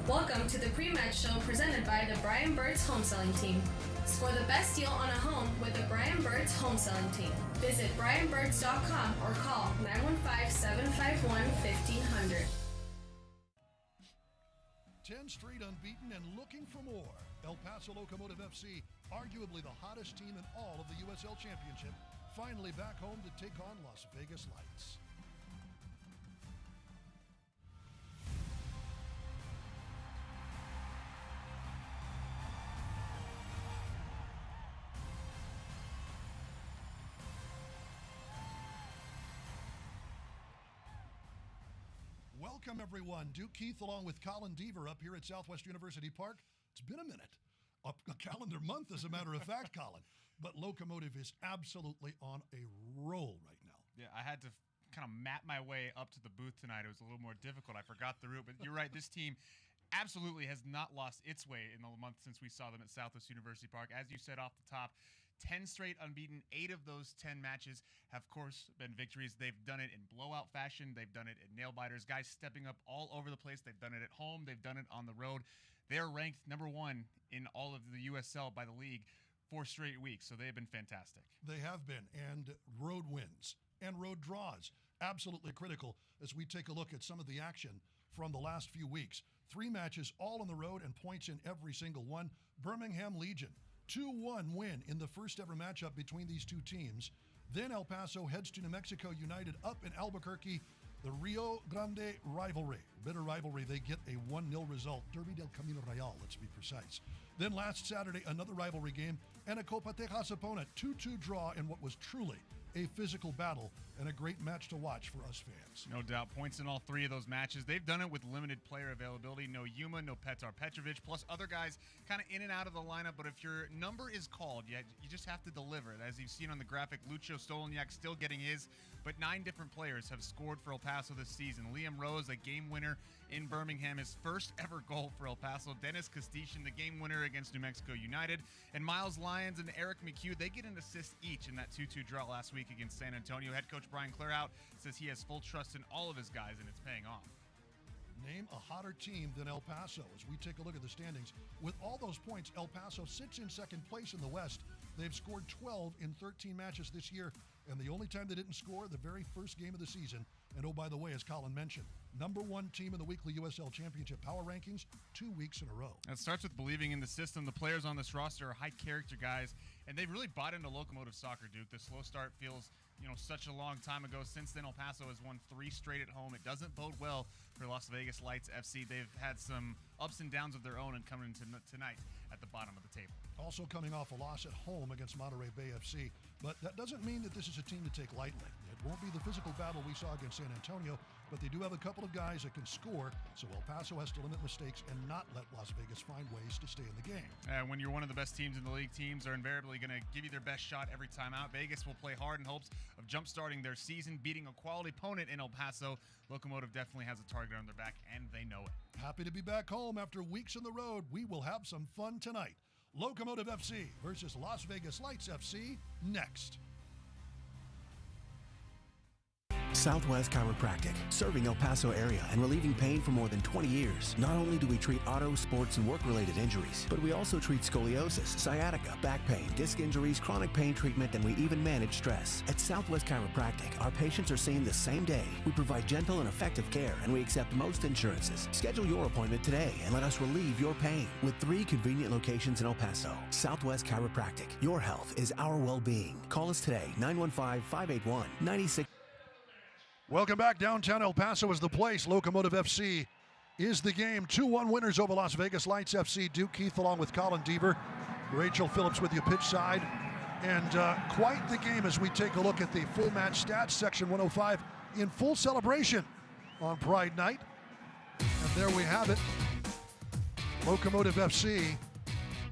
Welcome to the pre-match show presented by the Brian Bird's Home Selling Team. Score the best deal on a home with the Brian Bird's Home Selling Team. Visit brianbirds.com or call 915-751-1500. 10 straight unbeaten and looking for more. El Paso Locomotive FC, arguably the hottest team in all of the USL Championship, finally back home to take on Las Vegas Lights. Welcome, everyone. Duke Keith along with Colin Deaver up here at Southwest University Park. It's been a minute, a calendar month, as a matter of fact, Colin. But Locomotive is absolutely on a roll right now. Yeah, I had to kind of map my way up to the booth tonight. It was a little more difficult. I forgot the route, but you're right. This team absolutely has not lost its way in the month since we saw them at Southwest University Park. As you said off the top, 10 straight unbeaten. 8 of those 10 matches have, of course, been victories. They've done it in blowout fashion. They've done it in nail-biters. Guys stepping up all over the place. They've done it at home. They've done it on the road. They're ranked number 1 in all of the USL by the league 4 straight weeks, so they have been fantastic. They have been, and road wins and road draws, absolutely critical as we take a look at some of the action from the last few weeks. 3 matches all on the road and points in every single one. Birmingham Legion, 2-1 win in the first ever matchup between these two teams. Then El Paso heads to New Mexico United up in Albuquerque. The Rio Grande rivalry, bitter rivalry, they get a 1-0 result. Derby del Camino Real, let's be precise. Then last Saturday, another rivalry game and a Copa Tejas opponent, 2-2 draw in what was truly a physical battle and a great match to watch for us fans. No doubt. Points in all 3 of those matches. They've done it with limited player availability. No Yuma, no Petar Petrovic, plus other guys kind of in and out of the lineup. But if your number is called, you just have to deliver. As you've seen on the graphic, Lucho Stolniak still getting his, but 9 different players have scored for El Paso this season. Liam Rose, a game winner in Birmingham, his first ever goal for El Paso. Dennis Castician, the game winner against New Mexico United. And Miles Lyons and Eric McHugh, they get an assist each in that 2-2 draw last week against San Antonio. Head coach Brian Clairhout says he has full trust in all of his guys, and it's paying off. Name a hotter team than El Paso as we take a look at the standings. With all those points, El Paso sits in second place in the West. They've scored 12 in 13 matches this year, and the only time they didn't score, the very first game of the season. And oh, by the way, as Colin mentioned, number 1 team in the weekly USL Championship power rankings 2 weeks in a row. It starts with believing in the system. The players on this roster are high-character guys, and they've really bought into Locomotive soccer, Duke. The slow start feels, such a long time ago. Since then, El Paso has won 3 straight at home. It doesn't bode well for Las Vegas Lights FC. They've had some ups and downs of their own and coming into tonight at the bottom of the table. Also coming off a loss at home against Monterey Bay FC, but that doesn't mean that this is a team to take lightly. It won't be the physical battle we saw against San Antonio, but they do have a couple of guys that can score, so El Paso has to limit mistakes and not let Las Vegas find ways to stay in the game. When you're one of the best teams in the league, teams are invariably going to give you their best shot every time out. Vegas will play hard in hopes of jump-starting their season, beating a quality opponent in El Paso. Locomotive definitely has a target on their back, and they know it. Happy to be back home after weeks on the road. We will have some fun tonight. Locomotive FC versus Las Vegas Lights FC next. Southwest Chiropractic, serving El Paso area and relieving pain for more than 20 years. Not only do we treat auto, sports, and work-related injuries, but we also treat scoliosis, sciatica, back pain, disc injuries, chronic pain treatment, and we even manage stress. At Southwest Chiropractic, our patients are seen the same day. We provide gentle and effective care, and we accept most insurances. Schedule your appointment today and let us relieve your pain. With 3 convenient locations in El Paso, Southwest Chiropractic. Your health is our well-being. Call us today, 915-581-96. Welcome back. Downtown El Paso is the place. Locomotive FC is the game. 2-1 winners over Las Vegas Lights FC. Duke Keith along with Colin Deaver. Rachel Phillips with you pitch side. And quite the game as we take a look at the full match stats. Section 105 in full celebration on Pride Night. And there we have it. Locomotive FC,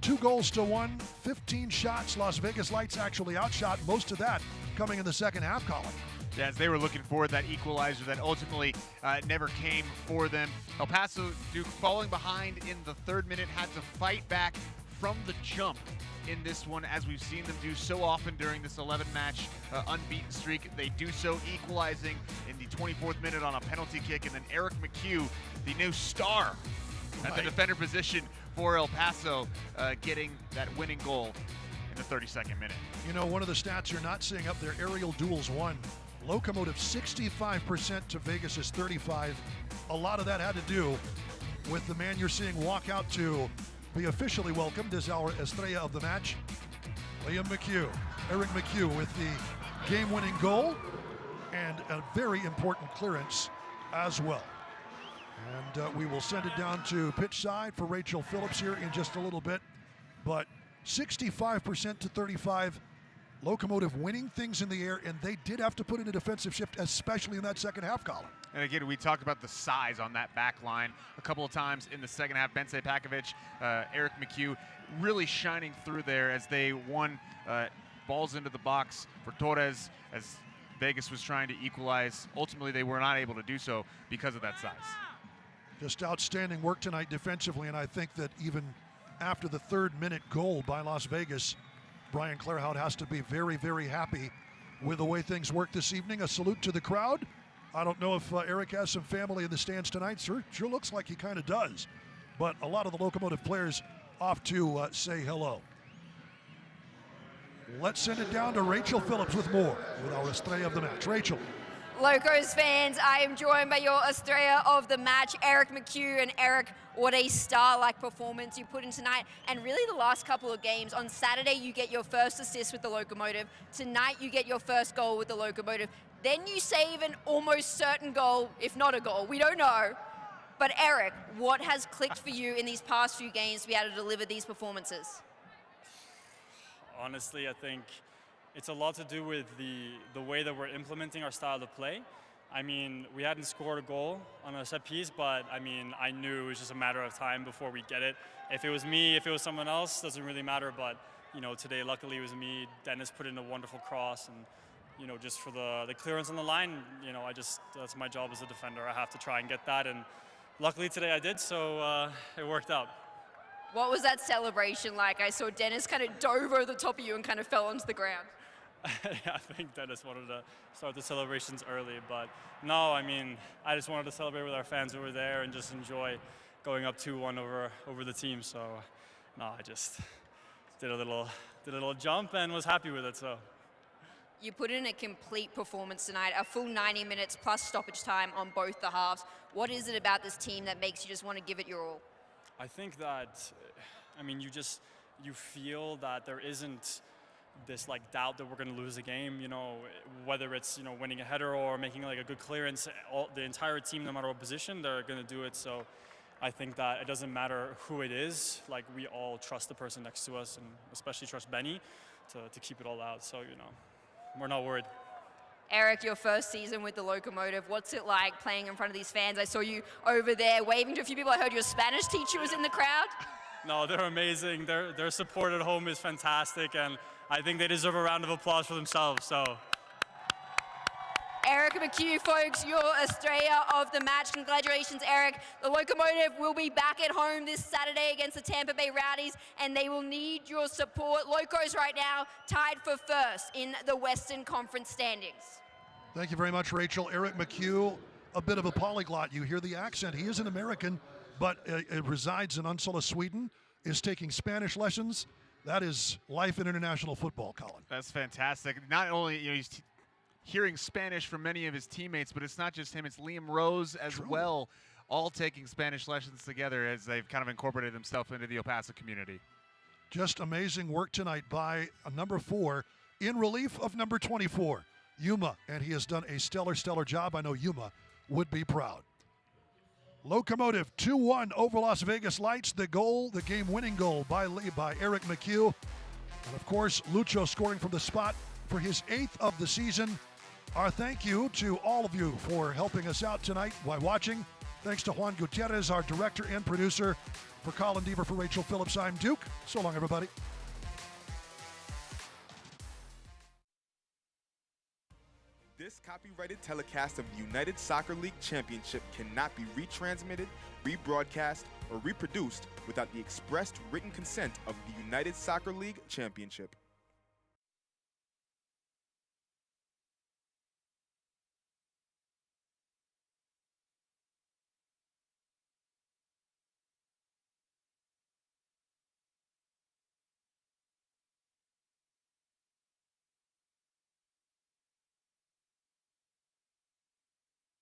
2-1, 15 shots. Las Vegas Lights actually outshot, most of that coming in the second half, Colin. Yeah, as they were looking for that equalizer that ultimately never came for them. El Paso, Duke, falling behind in the 3rd minute, had to fight back from the jump in this one, as we've seen them do so often during this 11-match unbeaten streak. They do so, equalizing in the 24th minute on a penalty kick, and then Eric McHugh, the new star at the defender position for El Paso, getting that winning goal in the 32nd minute. You know, one of the stats you're not seeing up there, aerial duels won. Locomotive 65% to Vegas's 35%. A lot of that had to do with the man you're seeing walk out to be officially welcomed as our estrella of the match, Liam McHugh. Eric McHugh with the game-winning goal and a very important clearance as well. And we will send it down to pitch side for Rachel Phillips here in just a little bit. But 65% to 35%, Locomotive winning things in the air, and they did have to put in a defensive shift, especially in that second half, Colin. And again, we talked about the size on that back line a couple of times in the second half. Bense Pakovic, Eric McHugh really shining through there as they won balls into the box for Torres as Vegas was trying to equalize. Ultimately, they were not able to do so because of that size. Just outstanding work tonight defensively, and I think that even after the 3rd minute goal by Las Vegas, Brian Clairhout has to be very, very happy with the way things worked this evening. A salute to the crowd. I don't know if Eric has some family in the stands tonight. Sure looks like he kind of does. But a lot of the Locomotive players off to say hello. Let's send it down to Rachel Phillips with more with our estrella of the match. Rachel. Locos fans, I am joined by your estrella of the match, Eric McHugh. And Eric, what a star-like performance you put in tonight. And really the last couple of games. On Saturday, you get your first assist with the Locomotive. Tonight, you get your first goal with the Locomotive. Then you save an almost certain goal, if not a goal. We don't know. But Eric, what has clicked for you in these past few games to be able to deliver these performances? Honestly, I think it's a lot to do with the way that we're implementing our style of play. I mean, we hadn't scored a goal on a set piece, but I mean, I knew it was just a matter of time before we get it. If it was me, if it was someone else, doesn't really matter. But you know, today, luckily, it was me. Dennis put in a wonderful cross, and you know, just for the clearance on the line, you know, that's my job as a defender. I have to try and get that, and luckily today I did, so it worked out. What was that celebration like? I saw Dennis kind of dove over the top of you and kind of fell onto the ground. Yeah, I think Dennis wanted to start the celebrations early, but no, I mean, I just wanted to celebrate with our fans who were there and just enjoy going up 2-1 over the team. So, no, I just did a little jump and was happy with it. So. You put in a complete performance tonight, a full 90 minutes plus stoppage time on both the halves. What is it about this team that makes you just want to give it your all? I think that, I mean, you feel that there isn't this like doubt that we're going to lose the game, you know, whether it's, you know, winning a header or making like a good clearance, the entire team, no matter what position, they're going to do it. So I think that it doesn't matter who it is, like we all trust the person next to us and especially trust Benny to keep it all out. So, you know, we're not worried. Eric, your first season with the Locomotive, what's it like playing in front of these fans? I saw you over there waving to a few people. I heard your Spanish teacher was in the crowd. No, they're amazing. Their support at home is fantastic, and I think they deserve a round of applause for themselves. So, Eric McHugh, folks, your estrella of the match. Congratulations, Eric. The Locomotive will be back at home this Saturday against the Tampa Bay Rowdies, and they will need your support. Locos right now tied for first in the Western Conference standings. Thank you very much, Rachel. Eric McHugh, a bit of a polyglot. You hear the accent. He is an American, but resides in Uppsala, Sweden, is taking Spanish lessons. That is life in international football, Colin. That's fantastic. Not only, you know, he's hearing Spanish from many of his teammates, but it's not just him. It's Liam Rose as well, all taking Spanish lessons together as they've kind of incorporated themselves into the El Paso community. Just amazing work tonight by number 4 in relief of number 24, Yuma, and he has done a stellar job. I know Yuma would be proud. Locomotive 2-1 over Las Vegas Lights. The goal, the game-winning goal by Eric McHugh. And, of course, Lucho scoring from the spot for his 8th of the season. Our thank you to all of you for helping us out tonight by watching. Thanks to Juan Gutierrez, our director and producer. For Colin Deaver, for Rachel Phillips, I'm Duke. So long, everybody. This copyrighted telecast of the United Soccer League Championship cannot be retransmitted, rebroadcast, or reproduced without the expressed written consent of the United Soccer League Championship.